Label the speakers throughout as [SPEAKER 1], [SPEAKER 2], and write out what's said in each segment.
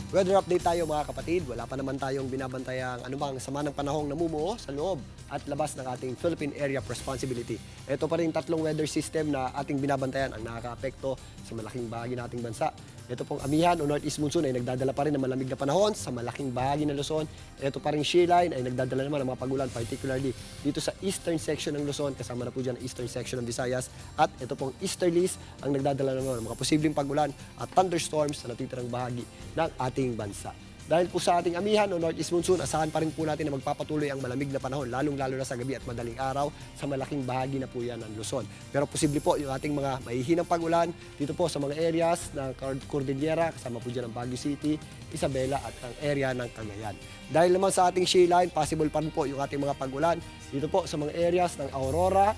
[SPEAKER 1] Weather update tayo mga kapatid. Wala pa naman tayong binabantayang anumang sama ng panahong namumuo sa loob at labas ng ating Philippine Area of Responsibility. Ito pa rin tatlong weather system na ating binabantayan ang nakakaapekto sa malaking bahagi ng ating bansa. Ito pong amihan o northeast monsoon ay nagdadala pa rin ng malamig na panahon sa malaking bahagi ng Luzon. Ito pa rin shear line ay nagdadala naman ng mga pagulan, particularly dito sa eastern section ng Luzon, kasama na po dyan ang eastern section ng Visayas. At ito pong easterlies ang nagdadala naman ng mga posibleng pagulan at thunderstorms sa natitirang bahagi ng ating bansa. Dahil po sa ating amihan o northeast monsoon, asahan pa rin po natin na magpapatuloy ang malamig na panahon, lalong-lalo na sa gabi at madaling araw sa malaking bahagi na po yan ng Luzon. Pero posible po yung ating mga mahihinang pagulan dito po sa mga areas ng Cordillera, kasama po dyan ang Baguio City, Isabela at ang area ng Cagayan. Dahil naman sa ating shear line, possible pa rin po yung ating mga pagulan dito po sa mga areas ng Aurora,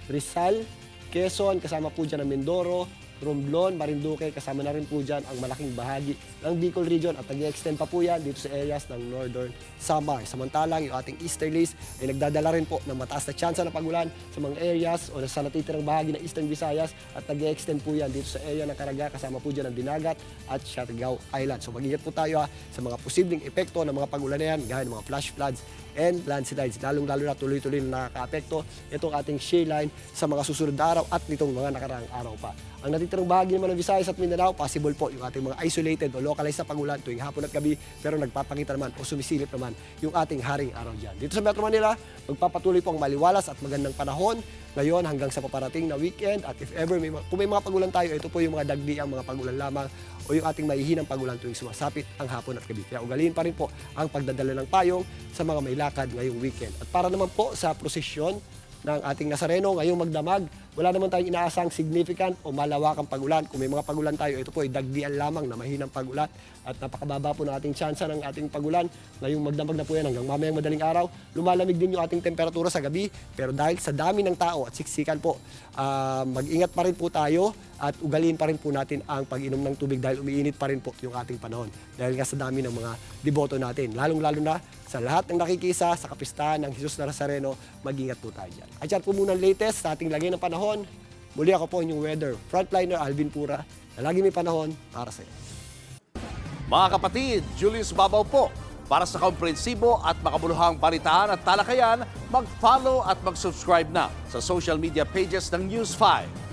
[SPEAKER 1] Rizal, Quezon, kasama po dyan ang Mindoro, Romblon, Marinduque, kasama na rin po dyan ang malaking bahagi ng Bicol Region at nag-extend pa po yan dito sa areas ng Northern Samar. Samantalang yung ating easterlies ay nagdadala rin po ng mataas na tsansa ng pagulan sa mga areas o sa natitirang bahagi ng Eastern Visayas at nag-extend po yan dito sa area ng Caraga, kasama po dyan ang Dinagat at Siargao Island. So mag-ingat po tayo sa mga posibleng epekto ng mga pagulan na yan, gaya ng mga flash floods and landslides. Lalong-lalo na tuloy-tuloy na nakaka-apekto itong ating shear line sa mga susunod na araw at nitong mga nakaraang araw pa. Ang natitirang bahagi naman ng Visayas at Mindanao, possible po yung ating mga isolated o localized na pagulan tuwing hapon at gabi, pero nagpapakita naman o sumisilip naman yung ating haring araw dyan. Dito sa Metro Manila, magpapatuloy po ang maliwalas at magandang panahon ngayon hanggang sa paparating na weekend. At if ever, kung may mga pagulan tayo, ito po yung mga dagdi ang mga pagulan lamang o yung ating mahihinang pagulan tuwing sumasapit ang hapon at gabi. Kaya ugaliin pa rin po ang pagdadala ng payong sa mga may lakad ngayong weekend. At para naman po sa prosesyon ng ating Nazareno ngayong magdamag, wala naman tayong inaasang significant o malawakang pagulan. Kung may mga pagulan tayo, ito po ay dagdian lamang na mahinang pagulan at napakababa po ng ating tsansa ng ating pagulan. Ngayong magdamag na po yan hanggang mamayang madaling araw. Lumalamig din yung ating temperatura sa gabi, pero dahil sa dami ng tao at siksikan po, mag-ingat pa rin po tayo at ugaliin pa rin po natin ang pag-inom ng tubig dahil umiinit pa rin po yung ating panahon. Dahil nga sa dami ng mga deboto natin, lalong-lalo na sa lahat ng nakikisa sa kapistahan ng Jesus Nazareno, mag-ingat po tayo dyan. At yan po muna ang latest sa ating lagay ng panahon. Muli ako po inyong weather frontliner Alvin Pura na lagi may panahon para sa iyo.
[SPEAKER 2] Mga kapatid, Julius Babaw po. Para sa komprehensibo at makabuluhang balitaan at talakayan, mag-follow at mag-subscribe na sa social media pages ng News 5.